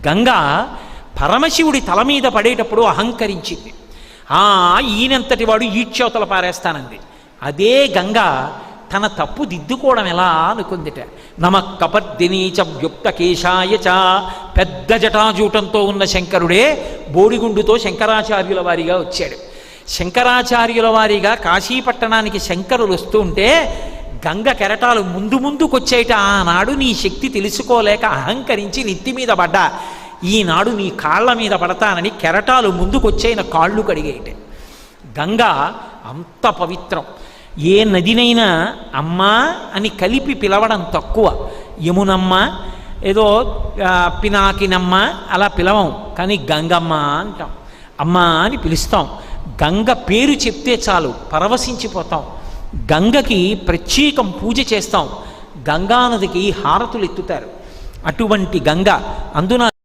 గంగ పరమశివుడి తల మీద పడేటప్పుడు అహంకరించింది. ఈయనంతటి వాడు ఈడ్చవతల పారేస్తానంది. అదే గంగ తన తప్పు దిద్దుకోవడం ఎలా అనుకుందిట. నమ కపర్దినీచ వ్యుక్త కేశాయ చ, పెద్ద జటాజూటంతో ఉన్న శంకరుడే బోడిగుండుతో శంకరాచార్యుల వారిగా వచ్చాడు. శంకరాచార్యుల వారిగా కాశీపట్టణానికి శంకరులు వస్తూ ఉంటే గంగ కెరటాలు ముందు ముందుకొచ్చేట. ఆనాడు నీ శక్తి తెలుసుకోలేక అహంకరించి నెత్తి మీద పడ్డా, ఈనాడు నీ కాళ్ళ మీద పడతానని కెరటాలు ముందుకొచ్చేన కాళ్ళు కడిగేయట. గంగ అంత పవిత్రం. ఏ నదినైనా అమ్మా అని కలిపి పిలవడం తక్కువ. యమునమ్మ, ఏదో పినాకినమ్మ అలా పిలవం, కానీ గంగమ్మ అంటాం, అమ్మ అని పిలుస్తాం. గంగ పేరు చెప్తే చాలు పరవశించిపోతాం. గంగకి ప్రత్యేకం పూజ చేస్తాం. గంగానదికి హారతులు ఎత్తుతారు. అటువంటి గంగ అందున